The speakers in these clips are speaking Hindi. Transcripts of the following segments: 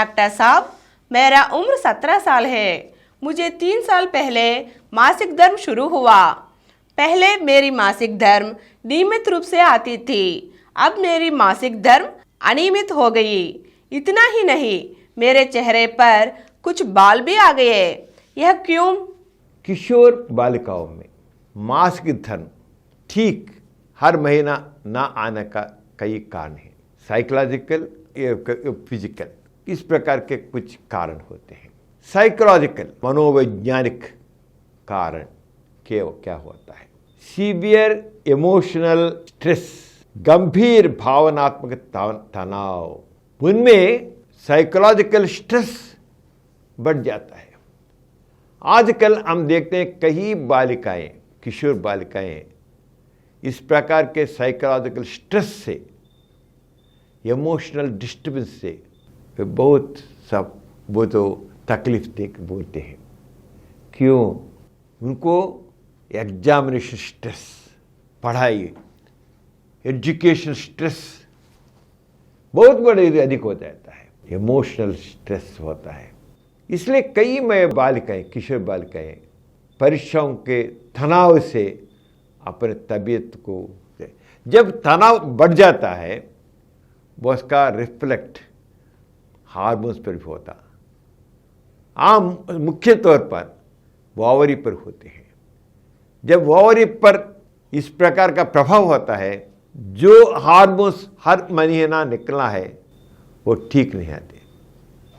डॉक्टर साहब, मेरा उम्र 17 साल है। मुझे 3 साल पहले मासिक धर्म शुरू हुआ। पहले मेरी मासिक धर्म नियमित रूप से आती थी। अब मेरी मासिक धर्म अनियमित हो गई। इतना ही नहीं, मेरे चेहरे पर कुछ बाल भी आ गए। यह क्यों? किशोर बालिकाओं में मासिक धर्म ठीक हर महीना ना आने का कई कारण हैं। साइकोलॉजिकल या फिजिकल, इस प्रकार के कुछ कारण होते हैं। साइकोलॉजिकल मनोवैज्ञानिक कारण क्या होता है? सीवियर इमोशनल स्ट्रेस, गंभीर भावनात्मक तनाव, उनमें साइकोलॉजिकल स्ट्रेस बढ़ जाता है। आजकल हम देखते हैं कई बालिकाएं, किशोर बालिकाएं इस प्रकार के साइकोलॉजिकल स्ट्रेस से, इमोशनल डिस्टर्बेंस से बहुत सब वो तो तकलीफ देख बोलते हैं। क्यों? उनको एग्जामिनेशन स्ट्रेस, पढ़ाई, एजुकेशन स्ट्रेस बहुत बड़े अधिक हो जाता है। इमोशनल स्ट्रेस होता है। इसलिए कई बालिकाएं, किशोर बालिकाएं परीक्षाओं के तनाव से अपने तबीयत को, जब तनाव बढ़ जाता है वो उसका रिफ्लेक्ट हार्मोन्स पर भी होता। आम मुख्य तौर पर ओवरी पर होते हैं। जब ओवरी पर इस प्रकार का प्रभाव होता है, जो हार्मोन्स हर महीना निकलना है वो ठीक नहीं आते,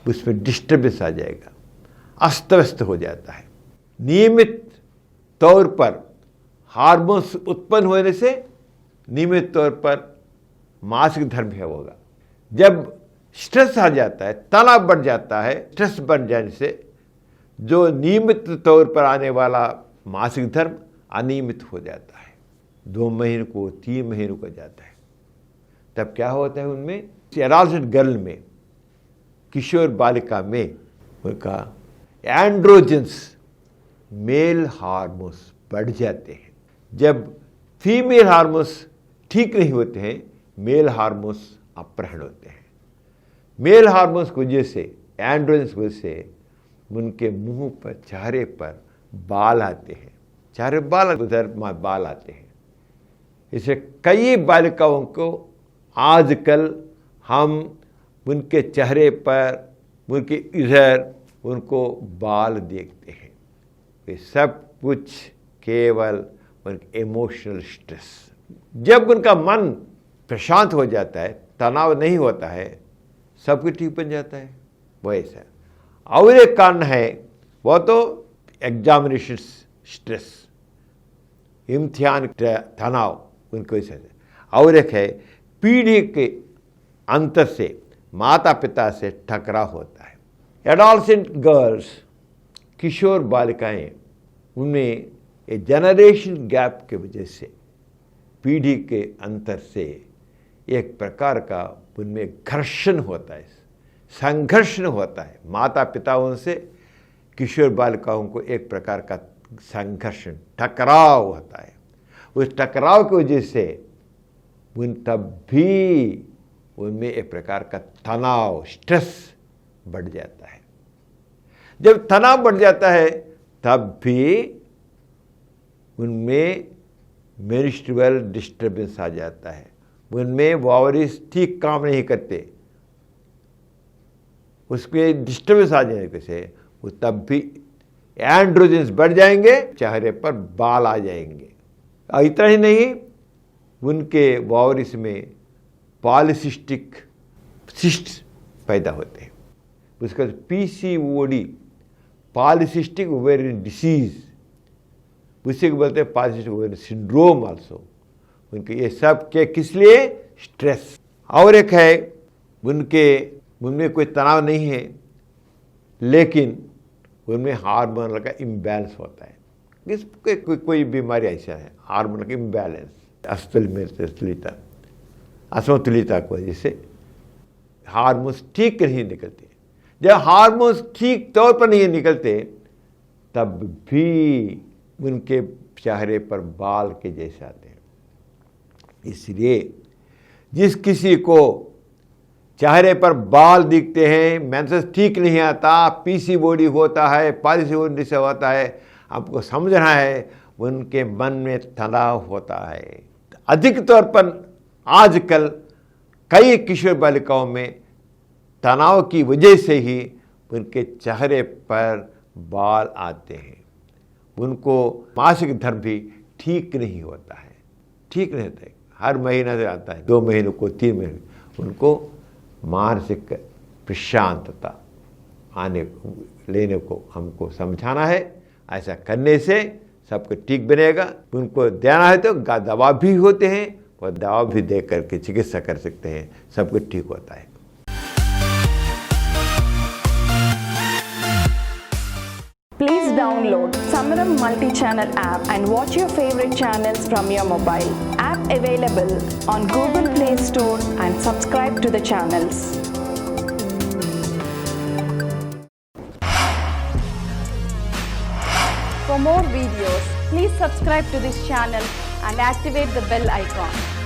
उसमें डिस्टर्बेंस आ जाएगा, अस्त व्यस्त हो जाता है। नियमित तौर पर हार्मोन्स उत्पन्न होने से नियमित तौर पर मासिक धर्म है होगा। जब स्ट्रेस आ जाता है, तनाव बढ़ जाता है, स्ट्रेस बढ़ जाने से जो नियमित तौर पर आने वाला मासिक धर्म अनियमित हो जाता है। 2 महीने को, 3 महीनों को जाता है। तब क्या होता है उनमें, एडोलसेंट गर्ल में, किशोर बालिका में उनका एंड्रोजेंस, मेल हार्मोन्स बढ़ जाते हैं। जब फीमेल हार्मोन्स ठीक नहीं होते हैं, मेल हार्मोन्स अपहरण होते हैं। मेल हार्मोन्स की वजह से, एंड्रोजेंस की वजह से उनके मुंह पर, चेहरे पर बाल आते हैं। चेहरे बाल आते हैं। इसे कई बालिकाओं को आजकल हम उनके चेहरे पर, उनके इधर उनको बाल देखते हैं। ये सब कुछ केवल उनके इमोशनल स्ट्रेस। जब उनका मन प्रशांत हो जाता है, तनाव नहीं होता है, सब कुछ ठीक बन जाता है। वो ऐसा। और एक कारण है वो तो एग्जामिनेशन स्ट्रेस, इम्तिहान तनाव उनको ऐसा। और एक है पीढ़ी के अंतर से, माता पिता से टकराव होता है। एडोलसेंट गर्ल्स, किशोर बालिकाएं, उनमें ये जनरेशन गैप की वजह से, पीढ़ी के अंतर से एक प्रकार का उनमें घर्षण होता है, संघर्षण होता है। माता पिताओं से किशोर बालिकाओं को एक प्रकार का संघर्षण, टकराव होता है। उस टकराव की वजह से तब भी उनमें एक प्रकार का तनाव, स्ट्रेस बढ़ जाता है। जब तनाव बढ़ जाता है तब भी उनमें मेंस्ट्रुअल डिस्टर्बेंस आ जाता है। उनमें ओवरीज ठीक काम नहीं करते, उसके डिस्टर्बेंस आ जाने से वो तब भी एंड्रोजेंस बढ़ जाएंगे, चेहरे पर बाल आ जाएंगे। और इतना ही नहीं, उनके ओवरीज में पॉलीसिस्टिक सिस्ट पैदा होते हैं। उसका PCOD, पॉलीसिस्टिक ओवेरियन डिसीज, उसी को बोलते हैं पॉलीसिस्टिक ओवेरियन सिंड्रोम आल्सो। उनके ये सब के किस लिए? स्ट्रेस। और एक है उनमें कोई तनाव नहीं है, लेकिन उनमें हार्मोनल का इम्बैलेंस होता है। कोई बीमारी ऐसा है, हार्मोनल का इम्बैलेंस, असमतुलिता की वजह से हार्मोन्स ठीक नहीं निकलते। जब हार्मोन्स ठीक तौर पर नहीं निकलते तब भी उनके चेहरे पर बाल के जैसे आते हैं। इसलिए जिस किसी को चेहरे पर बाल दिखते हैं, मेंसेस ठीक नहीं आता, पीसीओडी होता है, पॉलीसिस्टिक से होता है, आपको समझना है उनके मन में तनाव होता है। अधिक तौर पर आजकल कई किशोर बालिकाओं में तनाव की वजह से ही उनके चेहरे पर बाल आते हैं। उनको मासिक धर्म भी ठीक नहीं होता है, ठीक नहीं होता है, हर महीने से आता है, 2 महीनों को 3 महीने, उनको मानसिक प्रशांतता लेने को हमको समझाना है। ऐसा करने से सब कुछ ठीक बनेगा। उनको देना है तो दवा भी होते हैं और दवा भी दे करके चिकित्सा कर सकते हैं, सब कुछ ठीक होता है। Please download Samaram multi-channel app and watch your favorite channels from your mobile. App available on Google Play Store and subscribe to the channels. For more videos, please subscribe to this channel and activate the bell icon.